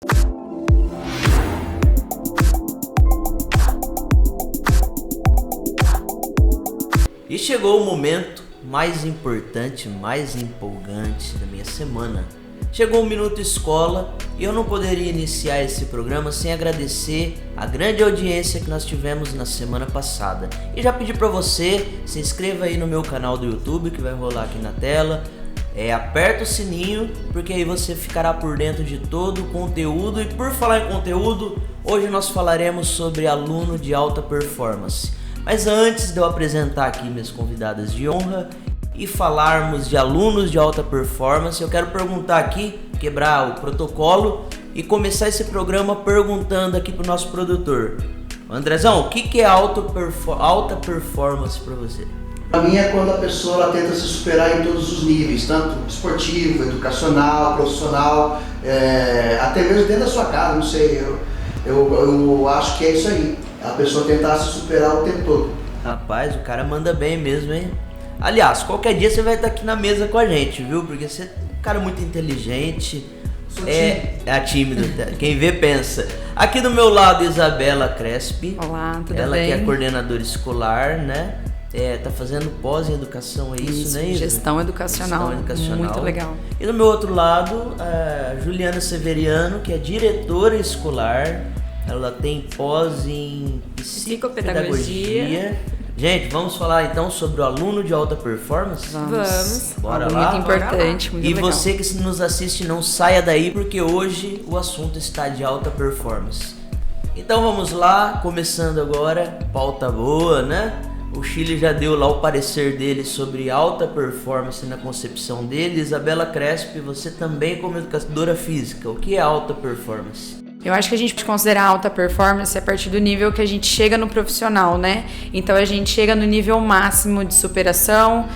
E chegou o momento mais importante, mais empolgante da minha semana. Chegou o Minuto Escola e eu não poderia iniciar esse programa sem agradecer a grande audiência que nós tivemos na semana passada. E já pedi para você, se inscreva aí no meu canal do YouTube que vai rolar aqui na tela. Aperta o sininho, porque aí você ficará por dentro de todo o conteúdo. E por falar em conteúdo, hoje nós falaremos sobre aluno de alta performance. Mas antes de eu apresentar aqui minhas convidadas de honra e falarmos de alunos de alta performance, eu quero perguntar aqui, quebrar o protocolo e começar esse programa perguntando aqui pro nosso produtor. Andrezão, o que é alta performance para você? Para mim é quando a pessoa ela tenta se superar em todos os níveis, tanto esportivo, educacional, profissional, até mesmo dentro da sua casa, não sei, eu acho que é isso aí, a pessoa tentar se superar o tempo todo. Rapaz, o cara manda bem mesmo, hein? Aliás, qualquer dia você vai estar aqui na mesa com a gente, viu? Porque você é um cara muito inteligente, tímido, quem vê pensa. Aqui do meu lado, Isabela Crespi. Olá, tudo ela bem? Ela que é coordenadora escolar, né? Tá fazendo pós em educação, é isso, né? Gestão educacional, muito legal. E do meu outro lado, a Juliana Severiano, que é diretora escolar. Ela tem pós em psicopedagogia. Gente, vamos falar então sobre o aluno de alta performance? Vamos. Bora lá? Muito importante, muito legal. E você que nos assiste, não saia daí, porque hoje o assunto está de alta performance. Então vamos lá, começando agora, pauta boa, né? O Chile já deu lá o parecer dele sobre alta performance na concepção dele. Isabela Crespi, você também como educadora física, o que é alta performance? Eu acho que a gente pode considerar alta performance a partir do nível que a gente chega no profissional, né? Então a gente chega no nível máximo de superação,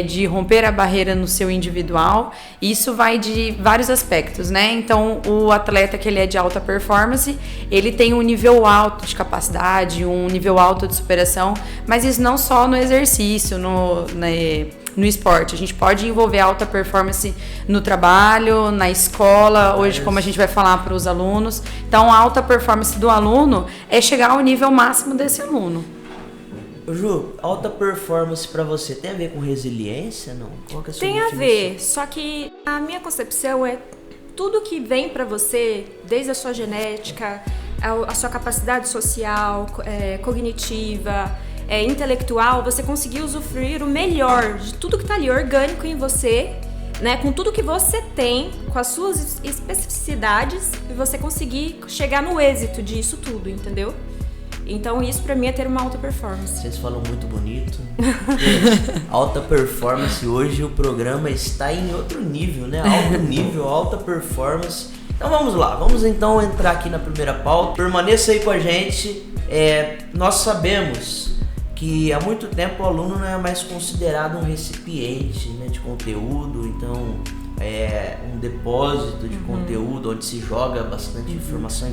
de romper a barreira no seu individual. Isso vai de vários aspectos, né? Então o atleta que ele é de alta performance, ele tem um nível alto de capacidade, um nível alto de superação, mas isso não só no exercício, no esporte. A gente pode envolver alta performance no trabalho, na escola, hoje como a gente vai falar para os alunos. Então a alta performance do aluno é chegar ao nível máximo desse aluno. Ju, alta performance para você tem a ver com resiliência, não? Qual que é a sua Tem definição? a ver, só que a minha concepção é tudo que vem para você, desde a sua genética, a sua capacidade social, cognitiva, intelectual, você conseguir usufruir o melhor de tudo que está ali orgânico em você, né, com tudo que você tem, com as suas especificidades, e você conseguir chegar no êxito disso tudo, entendeu? Então isso pra mim é ter uma alta performance. Vocês falam muito bonito. Alta performance, hoje o programa está em outro nível, né? Alto nível, alta performance. Então vamos lá, vamos então entrar aqui na primeira pauta. Permaneça aí com a gente. Nós sabemos que há muito tempo o aluno não é mais considerado um recipiente, né, de conteúdo, então um depósito de conteúdo onde se joga bastante informação,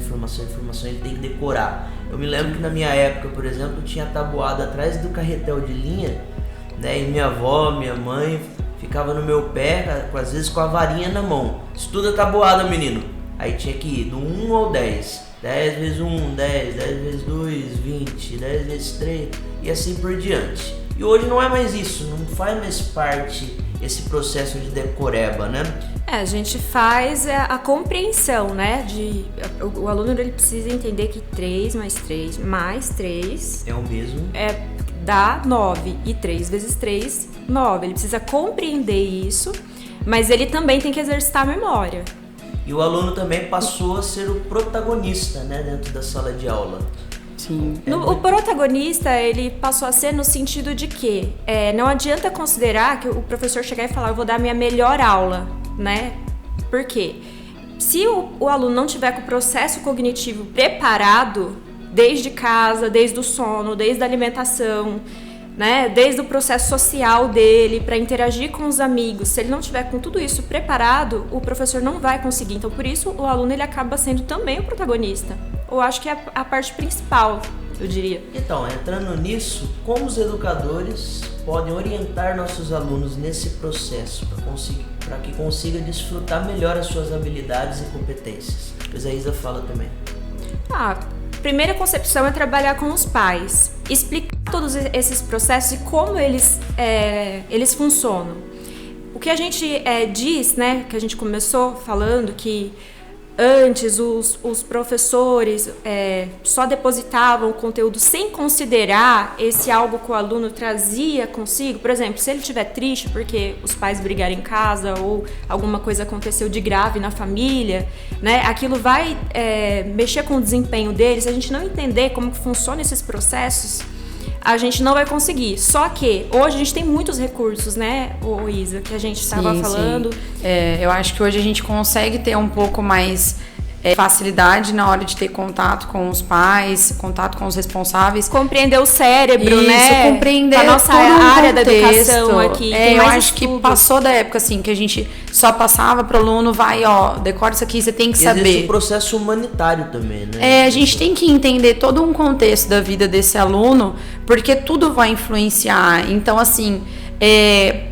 ele tem que decorar. Eu me lembro que na minha época, por exemplo, tinha tabuada atrás do carretel de linha, né, e minha avó, minha mãe ficava no meu pé, às vezes com a varinha na mão. Estuda tabuada, menino. Aí tinha que ir do 1 ao 10. 10 vezes 1, 10 vezes 2, 20, 10 vezes 3 e assim por diante. E hoje não é mais isso, não faz mais parte esse processo de decoreba, né? A gente faz a compreensão, né? O aluno ele precisa entender que 3 mais 3 mais 3 é o mesmo. Dá 9 e 3 vezes 3, 9. Ele precisa compreender isso, mas ele também tem que exercitar a memória. E o aluno também passou a ser o protagonista, né, dentro da sala de aula. Sim. O protagonista, ele passou a ser no sentido de que não adianta considerar que o professor chegar e falar, eu vou dar a minha melhor aula, né? Por quê? Se o aluno não tiver com o processo cognitivo preparado, desde casa, desde o sono, desde a alimentação, né, desde o processo social dele, para interagir com os amigos, se ele não tiver com tudo isso preparado, o professor não vai conseguir. Então, por isso, o aluno ele acaba sendo também o protagonista. Eu acho que é a parte principal, eu diria. Então, entrando nisso, como os educadores podem orientar nossos alunos nesse processo para que consiga desfrutar melhor as suas habilidades e competências? Depois a Isa fala também. A primeira concepção é trabalhar com os pais, explicar todos esses processos e como eles funcionam. O que a gente diz, né, que a gente começou falando que antes os professores só depositavam o conteúdo sem considerar esse algo que o aluno trazia consigo. Por exemplo, se ele estiver triste porque os pais brigaram em casa ou alguma coisa aconteceu de grave na família, né, aquilo vai mexer com o desempenho dele. Se a gente não entender como que funcionam esses processos, a gente não vai conseguir. Só que hoje a gente tem muitos recursos, né, Isa, que a gente estava falando. Eu acho que hoje a gente consegue ter um pouco mais facilidade na hora de ter contato com os pais, contato com os responsáveis. Compreender o cérebro, isso, né? compreender a nossa área da educação aqui. Eu acho que passou da época, assim, que a gente só passava pro aluno, vai, decora isso aqui, você tem que saber. Existe o processo humanitário também, né? A gente tem que entender todo um contexto da vida desse aluno, porque tudo vai influenciar. Então, assim,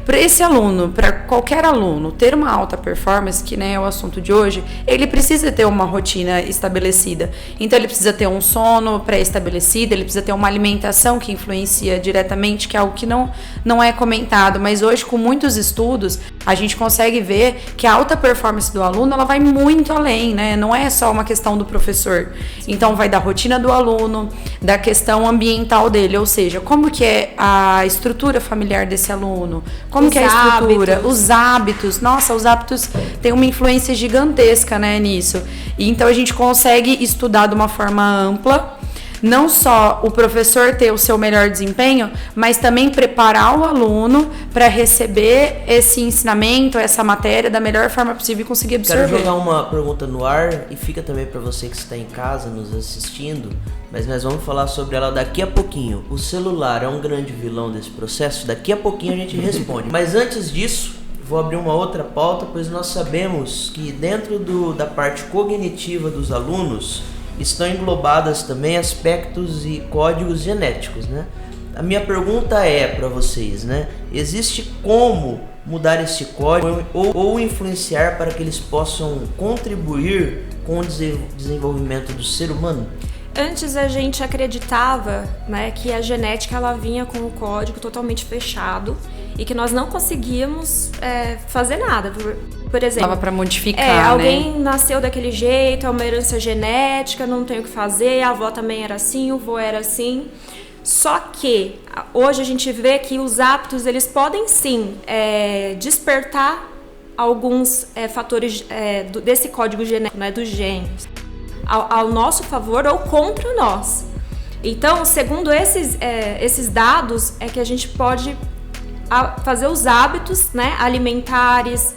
para esse aluno, para qualquer aluno, ter uma alta performance, que né, é o assunto de hoje, ele precisa ter uma rotina estabelecida. Então, ele precisa ter um sono pré-estabelecido, ele precisa ter uma alimentação que influencia diretamente, que é algo que não é comentado. Mas hoje, com muitos estudos, a gente consegue ver que a alta performance do aluno, ela vai muito além, né? Não é só uma questão do professor. Então, vai da rotina do aluno, da questão ambiental dele, ou seja, como que é a estrutura familiar desse aluno, como que é a estrutura, os hábitos. Nossa, os hábitos têm uma influência gigantesca, né, nisso. E então a gente consegue estudar de uma forma ampla, não só o professor ter o seu melhor desempenho, mas também preparar o aluno para receber esse ensinamento, essa matéria da melhor forma possível e conseguir absorver. Quero jogar uma pergunta no ar e fica também para você que está em casa nos assistindo, mas nós vamos falar sobre ela daqui a pouquinho. O celular é um grande vilão desse processo? Daqui a pouquinho a gente responde. Mas antes disso, vou abrir uma outra pauta, pois nós sabemos que dentro da parte cognitiva dos alunos estão englobadas também aspectos e códigos genéticos, né? A minha pergunta é para vocês, né? Existe como mudar esse código ou influenciar para que eles possam contribuir com o desenvolvimento do ser humano? Antes a gente acreditava, né, que a genética ela vinha com o código totalmente fechado e que nós não conseguíamos fazer nada. Por exemplo, dava para modificar, alguém nasceu daquele jeito, é uma herança genética, não tem o que fazer, a avó também era assim, o vô era assim. Só que hoje a gente vê que os hábitos eles podem sim despertar alguns fatores desse código genético, né, dos genes, ao nosso favor ou contra nós. Então, segundo esses dados, é que a gente pode fazer os hábitos, né, alimentares,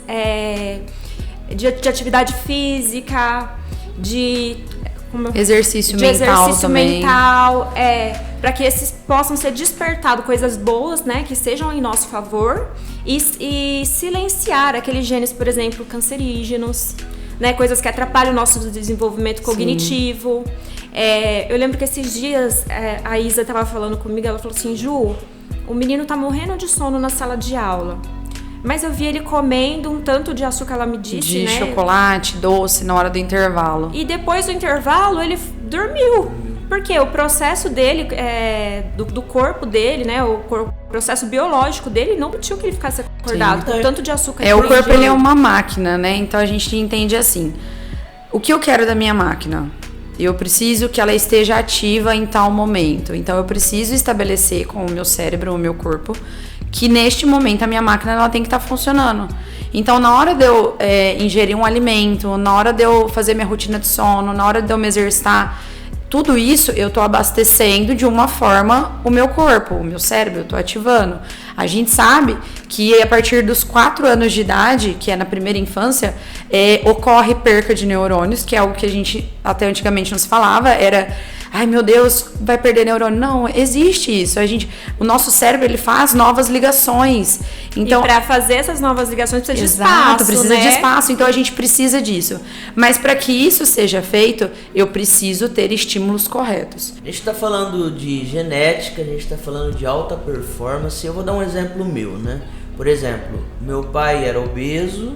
de atividade física, de exercício mental, para que esses possam ser despertados coisas boas, né, que sejam em nosso favor e silenciar aqueles genes, por exemplo, cancerígenos, né, coisas que atrapalham o nosso desenvolvimento cognitivo. Eu lembro que esses dias a Isa estava falando comigo, ela falou assim: Ju, o menino tá morrendo de sono na sala de aula, mas eu vi ele comendo um tanto de açúcar, ela me disse, de né? chocolate, doce na hora do intervalo. E depois do intervalo ele dormiu, porque o processo dele, do corpo dele, né? O processo biológico dele não permitiu que ele ficasse acordado com tanto de açúcar. O corpo ele é uma máquina, né? Então a gente entende assim: o que eu quero da minha máquina? Eu preciso que ela esteja ativa em tal momento. Então eu preciso estabelecer com o meu cérebro, o meu corpo, que neste momento a minha máquina ela tem que estar funcionando. Então na hora de eu ingerir um alimento, na hora de eu fazer minha rotina de sono, na hora de eu me exercitar, tudo isso eu tô abastecendo de uma forma o meu corpo, o meu cérebro, eu tô ativando. A gente sabe que a partir dos 4 anos de idade, que é na primeira infância, ocorre perca de neurônios, que é algo que a gente até antigamente não se falava, era: ai meu Deus, vai perder neurônio. Não, existe isso. O nosso cérebro ele faz novas ligações. Então, e para fazer essas novas ligações precisa de espaço, precisa de espaço. Então a gente precisa disso. Mas para que isso seja feito, eu preciso ter estímulos corretos. A gente está falando de genética, a gente está falando de alta performance. Eu vou dar um exemplo meu, né? Por exemplo, meu pai era obeso,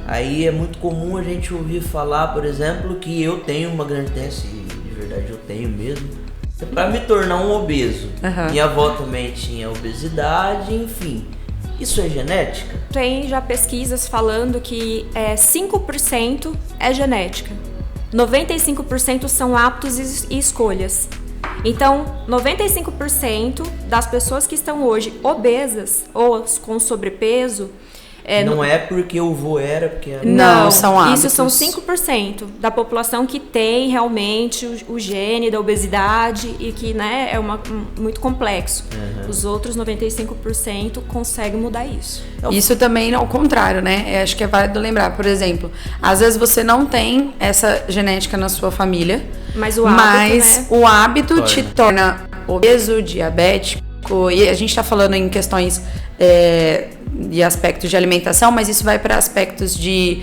Aí é muito comum a gente ouvir falar, por exemplo, que eu tenho uma grande tendência, e de verdade eu tenho mesmo, para me tornar um obeso. Minha avó também tinha obesidade, enfim. Isso é genética? Tem já pesquisas falando que 5% é genética. 95% são hábitos e escolhas. Então, 95% das pessoas que estão hoje obesas ou com sobrepeso... não é porque o vô era, porque... Não, são hábitos. Isso são 5% da população que tem realmente o gene da obesidade e que, né, é muito complexo. Os outros 95% conseguem mudar isso. Isso também ao contrário, né? Acho que é válido lembrar, por exemplo, às vezes você não tem essa genética na sua família, mas o hábito te torna obeso, diabético, e a gente está falando em questões de aspectos de alimentação, mas isso vai para aspectos de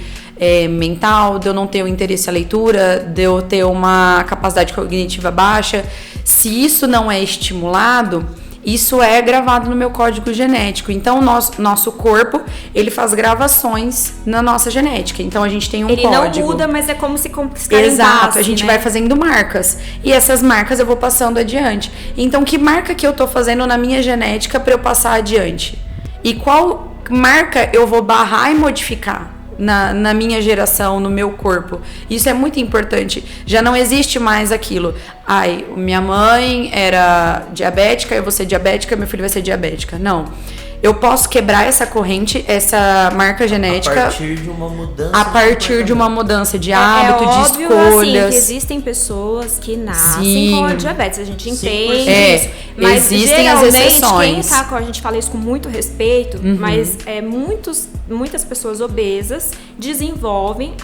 mental, de eu não ter o interesse à leitura, de eu ter uma capacidade cognitiva baixa. Se isso não é estimulado, isso é gravado no meu código genético. Então, nosso corpo, ele faz gravações na nossa genética. Então, a gente tem um código. Ele não muda, mas é como se carimbasse. Exato, a gente vai fazendo marcas. E essas marcas eu vou passando adiante. Então, que marca que eu tô fazendo na minha genética para eu passar adiante? E qual marca eu vou barrar e modificar na minha geração, no meu corpo? Isso é muito importante. Já não existe mais aquilo. Minha mãe era diabética, eu vou ser diabética, meu filho vai ser diabética. Não. Eu posso quebrar essa corrente, essa marca genética... A partir de uma mudança. A partir de uma mudança de hábito, de escolhas. Assim, que existem pessoas que nascem com a diabetes, a gente entende isso. Mas existem as exceções. A gente fala isso com muito respeito, mas muitas pessoas obesas desenvolvem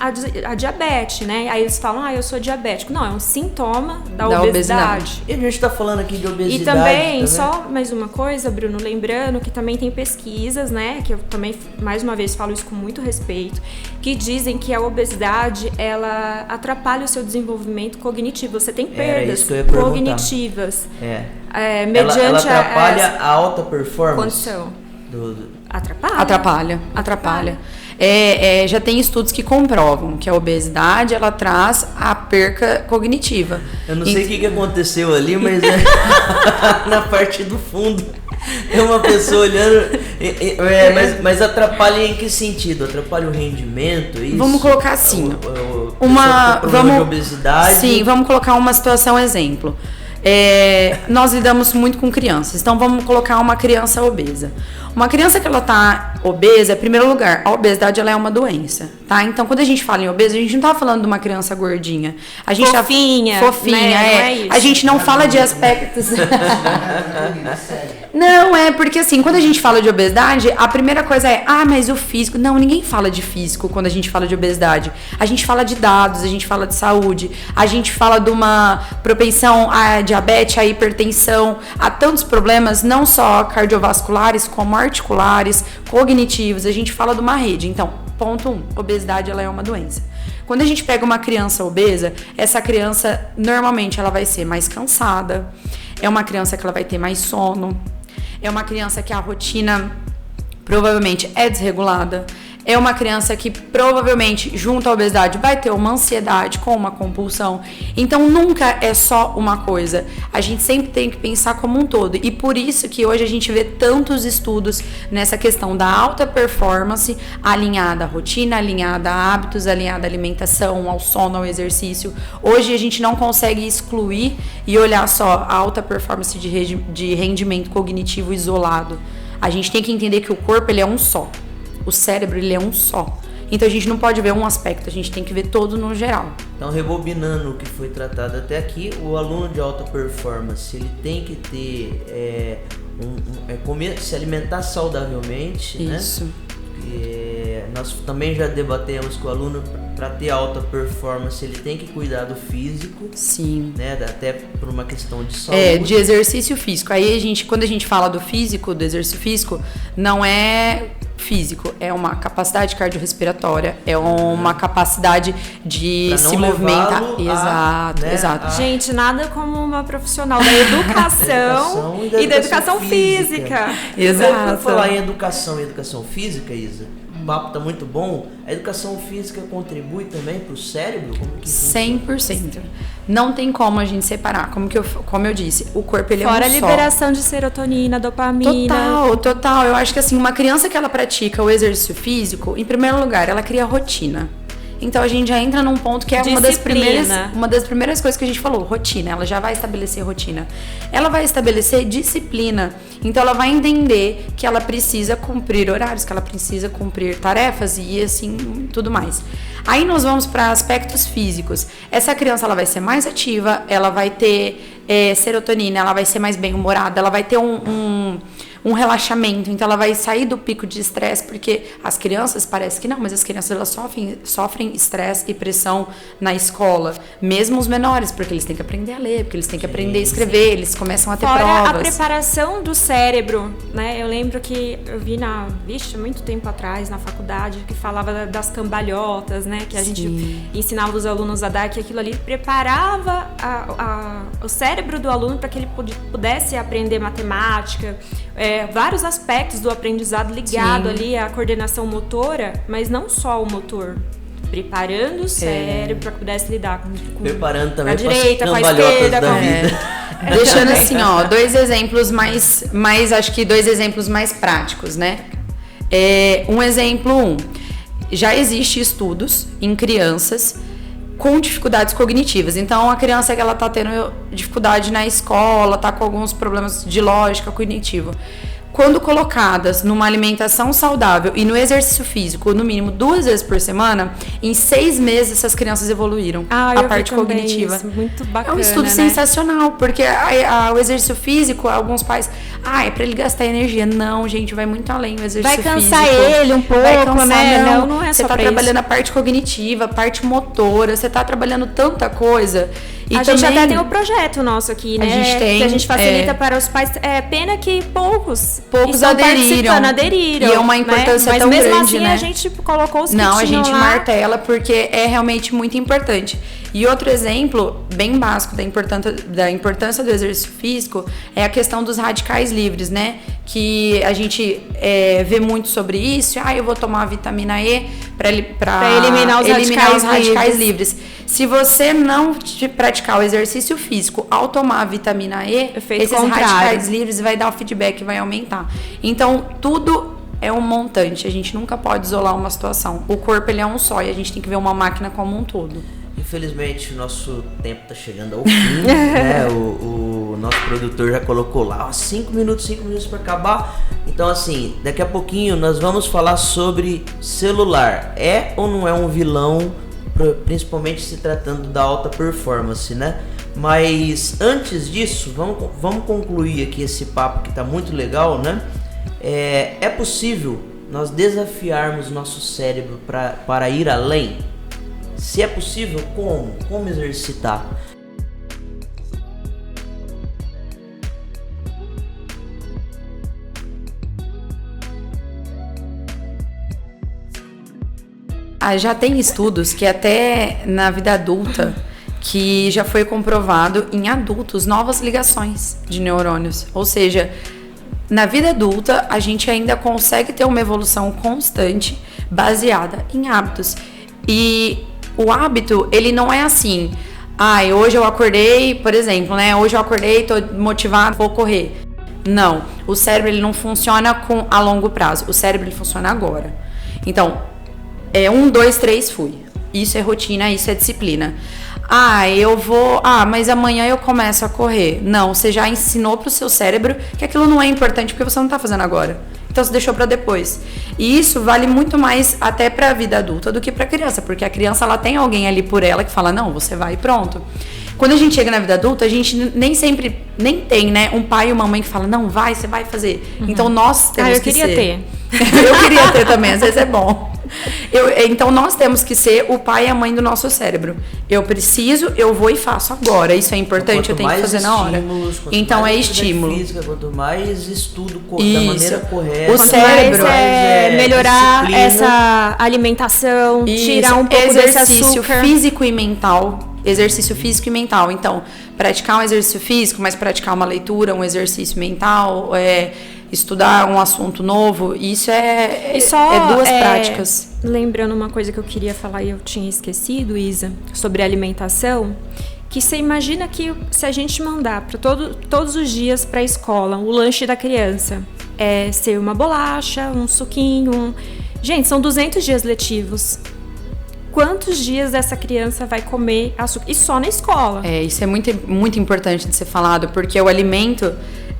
a diabetes, né? Aí eles falam, eu sou diabético. Não, é um sintoma da obesidade. E a gente tá falando aqui de obesidade. E também, só mais uma coisa, Bruno, lembrando que também tem pesquisas, né, que eu também, mais uma vez, falo isso com muito respeito, que dizem que a obesidade, ela atrapalha o seu desenvolvimento cognitivo. Você tem perdas cognitivas. Mediante ela atrapalha a alta performance? Condição. Atrapalha. Já tem estudos que comprovam que a obesidade, ela traz a perca cognitiva. Eu não sei o que aconteceu ali, mas na parte do fundo é uma pessoa olhando, mas atrapalha em que sentido? Atrapalha o rendimento? Isso? Vamos colocar assim, de obesidade? Sim, vamos colocar uma situação exemplo. Nós lidamos muito com crianças, então vamos colocar uma criança obesa. Uma criança que ela tá obesa, em primeiro lugar, a obesidade ela é uma doença, tá? Então, quando a gente fala em obeso, a gente não tá falando de uma criança gordinha. A gente fofinha, né? A gente não fala de aspectos... Não, porque assim, quando a gente fala de obesidade, a primeira coisa mas o físico... Não, ninguém fala de físico quando a gente fala de obesidade. A gente fala de dados, a gente fala de saúde, a gente fala de uma propensão a diabetes, a hipertensão, a tantos problemas, não só cardiovasculares, como articulares, cognitivos. A gente fala de uma rede. Então, ponto 1, obesidade ela é uma doença. Quando a gente pega uma criança obesa, essa criança, normalmente, ela vai ser mais cansada, é uma criança que ela vai ter mais sono, é uma criança que a rotina provavelmente é desregulada, é uma criança que provavelmente, junto à obesidade, vai ter uma ansiedade com uma compulsão. Então, nunca é só uma coisa. A gente sempre tem que pensar como um todo. E por isso que hoje a gente vê tantos estudos nessa questão da alta performance, alinhada à rotina, alinhada a hábitos, alinhada à alimentação, ao sono, ao exercício. Hoje a gente não consegue excluir e olhar só a alta performance de rendimento cognitivo isolado. A gente tem que entender que o corpo ele é um só. O cérebro, ele é um só. Então, a gente não pode ver um aspecto, a gente tem que ver todo no geral. Então, rebobinando o que foi tratado até aqui, o aluno de alta performance, ele tem que ter, se alimentar saudavelmente, Isso. Né? Nós também já debatemos que o aluno, para ter alta performance, ele tem que cuidar do físico. Sim. Né? Até por uma questão de saúde. De exercício físico. Aí, quando a gente fala do físico, do exercício físico, não é... físico, é uma capacidade cardiorrespiratória, é uma capacidade de se movimentar. Exato. Gente, nada como uma profissional da educação e da educação física. Exato. Vamos falar em educação e educação física, Isa? papo tá muito bom. A educação física contribui também pro cérebro? Como que 100%. Não tem como a gente separar. Como eu disse, o corpo ele Fora é um a só. liberação de serotonina, dopamina. Total. Eu acho que assim, uma criança que ela pratica o exercício físico, em primeiro lugar, ela cria rotina. Então a gente já entra num ponto que é uma das primeiras coisas que a gente falou, rotina. Ela já vai estabelecer rotina. Ela vai estabelecer disciplina. Então ela vai entender que ela precisa cumprir horários, que ela precisa cumprir tarefas e assim tudo mais. Aí nós vamos para aspectos físicos. Essa criança ela vai ser mais ativa, ela vai ter serotonina, ela vai ser mais bem-humorada, ela vai ter um relaxamento, então ela vai sair do pico de estresse, porque as crianças, parece que não, mas as crianças elas sofrem estresse e pressão na escola, mesmo os menores, porque eles têm que aprender a ler, porque eles têm que aprender a escrever, eles começam a ter Fora provas. a preparação do cérebro, né? Eu lembro que eu vi muito tempo atrás, na faculdade, que falava das cambalhotas, né? Que a gente ensinava os alunos a dar, que aquilo ali preparava o cérebro do aluno para que ele pudesse aprender matemática, vários aspectos do aprendizado ligado ali à coordenação motora, mas não só o motor. Preparando o cérebro para que pudesse lidar com preparando também a direita, com a cambalhotas esquerda, da com vida. Deixando assim, dois exemplos acho que dois exemplos mais práticos, né? Um exemplo, já existe estudos em crianças com dificuldades cognitivas. Então, a criança que ela tá tendo dificuldade na escola, tá com alguns problemas de lógica cognitiva. Quando colocadas numa alimentação saudável e no exercício físico, no mínimo 2 vezes por semana, em 6 meses essas crianças evoluíram a parte cognitiva. Isso, muito bacana, é um estudo né? sensacional, porque o exercício físico, alguns pais, é pra ele gastar energia. Não, gente, vai muito além o exercício vai físico. cansar ele um pouco, vai cansar, né? Não é você só tá pra trabalhando isso. a parte cognitiva, a parte motora, você tá trabalhando tanta coisa. E a gente até tem um projeto nosso aqui, né? A gente tem, que a gente facilita para os pais. Pena que poucos aderiram. E é uma importância mas tão mesmo grande, assim, né? a gente colocou os que Não, a gente lá. martela porque é realmente muito importante. E outro exemplo bem básico da importância do exercício físico é a questão dos radicais livres, né? Que a gente vê muito sobre isso. Eu vou tomar a vitamina E para eliminar os radicais livres. Se você não praticar o exercício físico ao tomar a vitamina E, esses radicais livres vai dar o feedback, vai aumentar. Então, tudo é um montante. A gente nunca pode isolar uma situação. O corpo ele é um só e a gente tem que ver uma máquina como um todo. Infelizmente, o nosso tempo está chegando ao fim, né? O nosso produtor já colocou lá 5 minutos para acabar. Então, assim, daqui a pouquinho nós vamos falar sobre celular. É ou não é um vilão, principalmente se tratando da alta performance, né? Mas antes disso, vamos concluir aqui esse papo que está muito legal, né? É possível nós desafiarmos nosso cérebro para ir além? Se é possível, como? Como exercitar? Já tem estudos que até na vida adulta que já foi comprovado em adultos novas ligações de neurônios. Ou seja, na vida adulta a gente ainda consegue ter uma evolução constante baseada em hábitos. E o hábito, ele não é assim, hoje eu acordei, por exemplo, né? Hoje eu acordei, tô motivado, vou correr. Não, o cérebro ele não funciona a longo prazo, o cérebro ele funciona agora. Então, 1, 2, 3, fui. Isso é rotina, isso é disciplina. Eu vou, mas amanhã eu começo a correr. Não, você já ensinou pro seu cérebro que aquilo não é importante porque você não tá fazendo agora. Então você deixou para depois. E isso vale muito mais até para a vida adulta do que para a criança, porque a criança ela tem alguém ali por ela que fala: "Não, você vai e pronto". Quando a gente chega na vida adulta, a gente nem tem, né, um pai e uma mãe que fala: "Não, você vai fazer". Uhum. Então nós temos que ser. Eu queria ter. Eu queria ter também, às vezes é bom. Então nós temos que ser o pai e a mãe do nosso cérebro. Eu vou e faço agora. Isso é importante, eu tenho que fazer na hora. Então é estímulo. Física, quanto mais estudo da maneira correta, o cérebro melhorar essa alimentação, tirar um pouco desse açúcar. Físico e mental. Exercício físico e mental. Então, praticar um exercício físico, mas praticar uma leitura, um exercício mental, estudar um assunto novo, isso é duas práticas. Lembrando uma coisa que eu queria falar e eu tinha esquecido, Isa, sobre alimentação, que você imagina que se a gente mandar para todos os dias para a escola o lanche da criança ser uma bolacha, um suquinho, gente, são 200 dias letivos. Quantos dias essa criança vai comer açúcar? E só na escola. Isso é muito, muito importante de ser falado, porque o alimento,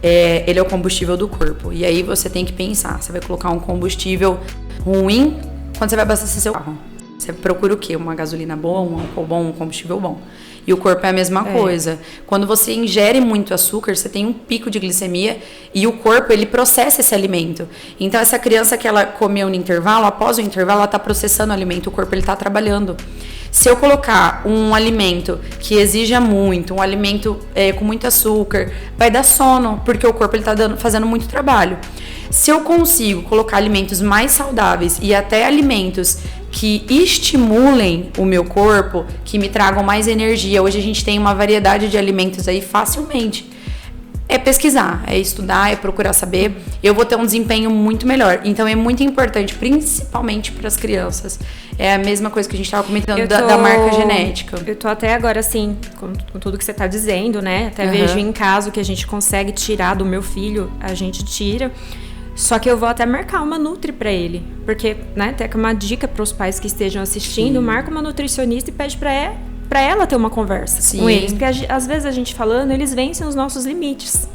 ele é o combustível do corpo. E aí você tem que pensar, você vai colocar um combustível ruim quando você vai abastecer seu carro. Você procura o quê? Uma gasolina boa, um álcool bom, um combustível bom. E o corpo é a mesma coisa. Quando você ingere muito açúcar, você tem um pico de glicemia e o corpo, ele processa esse alimento. Então, essa criança que ela comeu no intervalo, após o intervalo, ela está processando o alimento, o corpo ele está trabalhando. Se eu colocar um alimento que exija muito, um alimento com muito açúcar, vai dar sono, porque o corpo está fazendo muito trabalho. Se eu consigo colocar alimentos mais saudáveis e até alimentos que estimulem o meu corpo, que me tragam mais energia. Hoje a gente tem uma variedade de alimentos aí facilmente. É pesquisar, é estudar, é procurar saber. Eu vou ter um desempenho muito melhor. Então é muito importante, principalmente para as crianças. É a mesma coisa que a gente estava comentando da marca genética. Eu tô até agora, assim, com tudo que você está dizendo, né? Até vejo em caso que a gente consegue tirar do meu filho, a gente tira. Só que eu vou até marcar uma nutri para ele. Porque, né, até que uma dica para os pais que estejam assistindo, marca uma nutricionista e pede para ela ter uma conversa com eles. Porque às vezes a gente falando, eles vencem os nossos limites.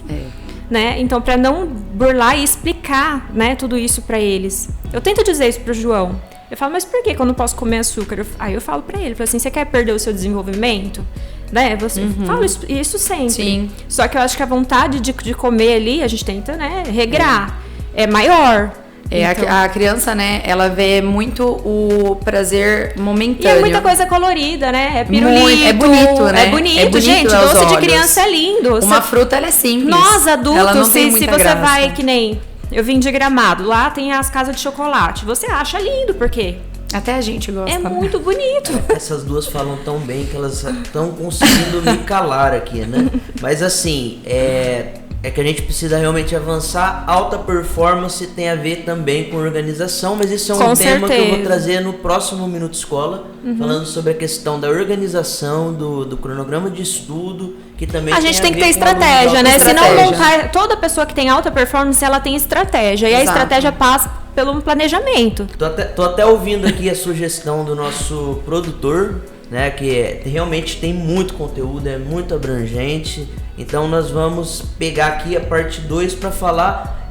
Né? Então, para não burlar e explicar, né, tudo isso para eles. Eu tento dizer isso pro João. Eu falo, mas por que eu não posso comer açúcar? Aí eu falo para ele, assim, você quer perder o seu desenvolvimento? Né? Você fala isso sempre. Sim. Só que eu acho que a vontade de comer ali, a gente tenta, né, regrar. É maior. Então, a criança, né, ela vê muito o prazer momentâneo. E é muita coisa colorida, né? É pirulito. É bonito, né? É bonito, gente. Doce de criança é lindo. Uma fruta, ela é simples. Nós, adultos, se você graça. vai que nem... Eu vim de Gramado. Lá tem as casas de chocolate. Você acha lindo, por quê? Até a gente gosta. É muito bonito. Essas duas falam tão bem que elas estão conseguindo me calar aqui, né? Mas assim, é que a gente precisa realmente avançar. Alta performance tem a ver também com organização, mas isso é um tema que eu vou trazer no próximo Minuto Escola, falando sobre a questão da organização, do cronograma de estudo, que também a gente tem que ter estratégia, né? Se não montar, toda pessoa que tem alta performance, ela tem estratégia. E a estratégia passa pelo planejamento. Tô até ouvindo aqui a sugestão do nosso produtor, né, que realmente tem muito conteúdo, é muito abrangente. Então nós vamos pegar aqui a parte 2 para falar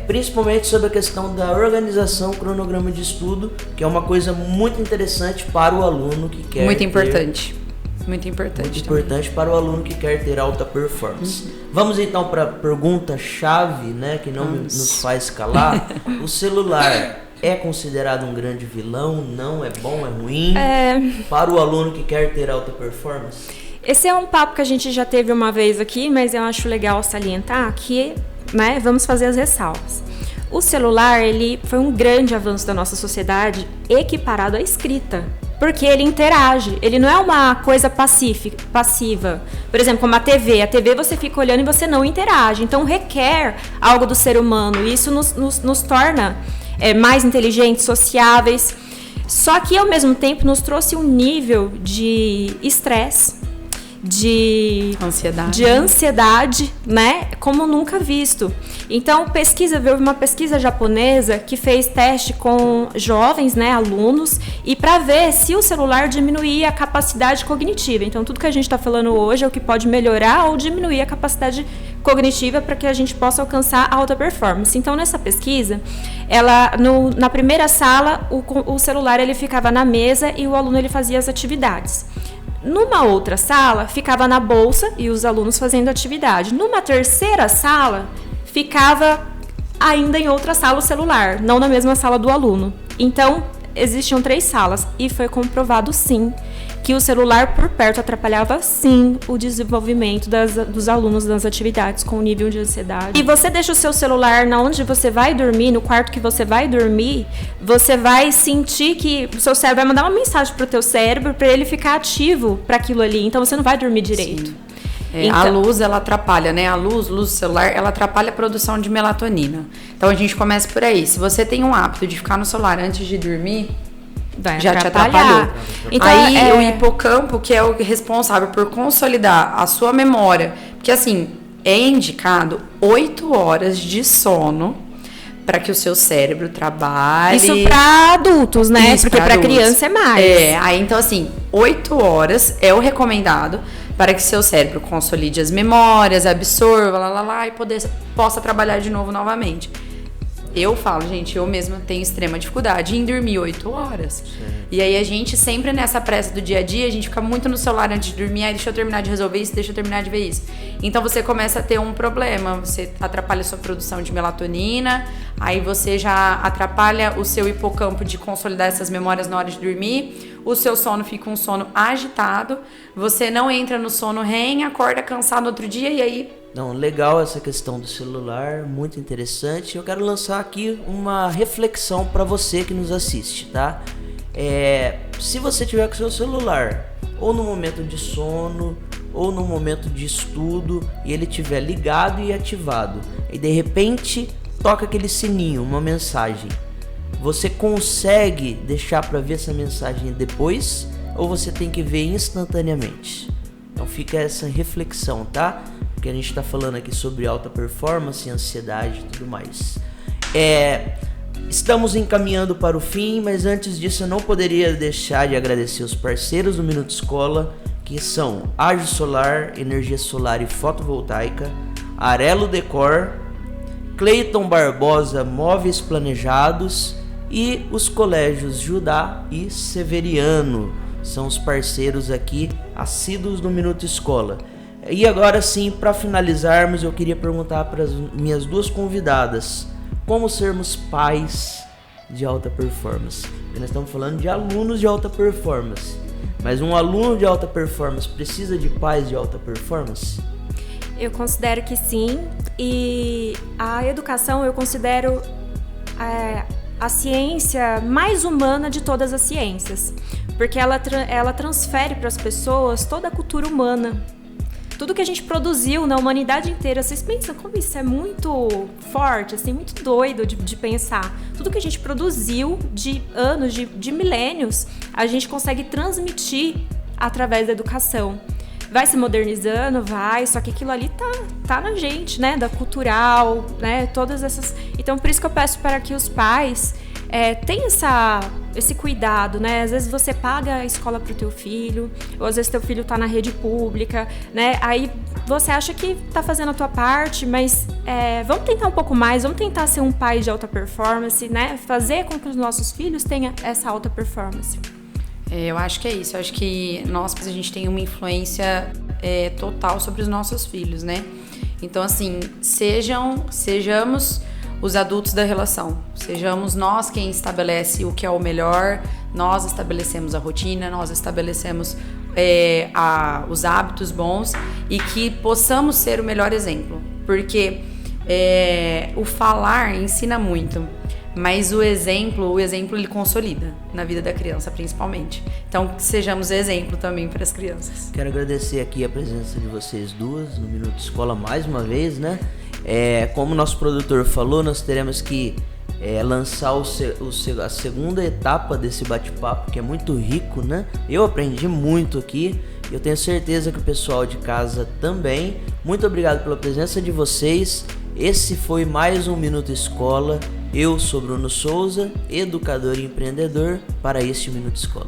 principalmente sobre a questão da organização, cronograma de estudo, que é uma coisa muito interessante para o aluno que quer Muito importante para o aluno que quer ter alta performance. Vamos então para a pergunta-chave, né, que não nos faz calar. O celular é considerado um grande vilão? Não? É bom? É ruim? Para o aluno que quer ter alta performance? Esse é um papo que a gente já teve uma vez aqui, mas eu acho legal salientar que, né, vamos fazer as ressalvas. O celular, ele foi um grande avanço da nossa sociedade equiparado à escrita, porque ele interage, ele não é uma coisa passiva. Por exemplo, como a TV você fica olhando e você não interage, então requer algo do ser humano, e isso nos torna mais inteligentes, sociáveis, só que ao mesmo tempo nos trouxe um nível de estresse, de ansiedade, né, como nunca visto. Então, houve uma pesquisa japonesa que fez teste com jovens, né, alunos, e para ver se o celular diminuía a capacidade cognitiva. Então, tudo que a gente está falando hoje é o que pode melhorar ou diminuir a capacidade cognitiva para que a gente possa alcançar a alta performance. Então, nessa pesquisa, na primeira sala, o celular ele ficava na mesa e o aluno ele fazia as atividades. Numa outra sala, ficava na bolsa e os alunos fazendo atividade. Numa terceira sala, ficava ainda em outra sala o celular, não na mesma sala do aluno. Então, existiam 3 salas e foi comprovado, sim, que o celular por perto atrapalhava, sim, o desenvolvimento dos alunos nas atividades com nível de ansiedade. E você deixa o seu celular onde você vai dormir, no quarto que você vai dormir, você vai sentir que o seu cérebro vai mandar uma mensagem pro teu cérebro para ele ficar ativo para aquilo ali. Então você não vai dormir direito. Sim. A luz, ela atrapalha, né? A luz do celular, ela atrapalha a produção de melatonina. Então, a gente começa por aí. Se você tem um hábito de ficar no celular antes de dormir, já te atrapalhou. Então, aí, o hipocampo, que é o responsável por consolidar a sua memória. Porque, assim, é indicado 8 horas de sono para que o seu cérebro trabalhe. Isso para adultos, né? Porque para criança é mais. Aí então assim, 8 horas é o recomendado para que seu cérebro consolide as memórias, absorva, e possa trabalhar de novo novamente. Eu falo, gente, eu mesma tenho extrema dificuldade em dormir 8 horas. Sim. E aí a gente sempre nessa pressa do dia a dia, a gente fica muito no celular antes de dormir, deixa eu terminar de resolver isso, deixa eu terminar de ver isso. Então você começa a ter um problema, você atrapalha a sua produção de melatonina, aí você já atrapalha o seu hipocampo de consolidar essas memórias na hora de dormir, o seu sono fica um sono agitado, você não entra no sono REM, acorda cansado no outro dia e aí... Não, legal essa questão do celular, muito interessante. Eu quero lançar aqui uma reflexão para você que nos assiste, tá? Se você tiver com seu celular, ou no momento de sono, ou no momento de estudo, e ele estiver ligado e ativado, e de repente toca aquele sininho, uma mensagem, você consegue deixar para ver essa mensagem depois, ou você tem que ver instantaneamente? Então fica essa reflexão, tá? Porque a gente está falando aqui sobre alta performance, ansiedade e tudo mais. Estamos encaminhando para o fim, mas antes disso eu não poderia deixar de agradecer os parceiros do Minuto Escola, que são Ágil Solar, Energia Solar e Fotovoltaica, Arelo Decor, Cleiton Barbosa, Móveis Planejados e os colégios Judá e Severiano. São os parceiros aqui assíduos do Minuto Escola. E agora sim, para finalizarmos, eu queria perguntar para as minhas duas convidadas como sermos pais de alta performance. Porque nós estamos falando de alunos de alta performance, mas um aluno de alta performance precisa de pais de alta performance? Eu considero que sim, e a educação eu considero a ciência mais humana de todas as ciências, porque ela transfere para as pessoas toda a cultura humana. Tudo que a gente produziu na humanidade inteira, vocês pensam como isso é muito forte, assim, muito doido de pensar. Tudo que a gente produziu de anos, de milênios, a gente consegue transmitir através da educação. Vai se modernizando, só que aquilo ali tá na gente, né, da cultural, né, todas essas... Então, por isso que eu peço para que os pais tenham esse cuidado, né? Às vezes você paga a escola pro teu filho, ou às vezes teu filho tá na rede pública, né? Aí você acha que tá fazendo a tua parte, mas vamos tentar um pouco mais, vamos tentar ser um pai de alta performance, né? Fazer com que os nossos filhos tenham essa alta performance. Eu acho que é isso. Eu acho que a gente tem uma influência total sobre os nossos filhos, né? Então, assim, sejamos os adultos da relação. Sejamos nós quem estabelece o que é o melhor, nós estabelecemos a rotina, nós estabelecemos os hábitos bons e que possamos ser o melhor exemplo. Porque o falar ensina muito, mas o exemplo ele consolida na vida da criança, principalmente. Então, sejamos exemplo também para as crianças. Quero agradecer aqui a presença de vocês duas no Minuto Escola mais uma vez, né? Como o nosso produtor falou, nós teremos que lançar a segunda etapa desse bate-papo, que é muito rico, né? Eu aprendi muito aqui, eu tenho certeza que o pessoal de casa também. Muito obrigado pela presença de vocês. Esse foi mais um Minuto Escola. Eu sou Bruno Souza, educador e empreendedor para este Minuto Escola.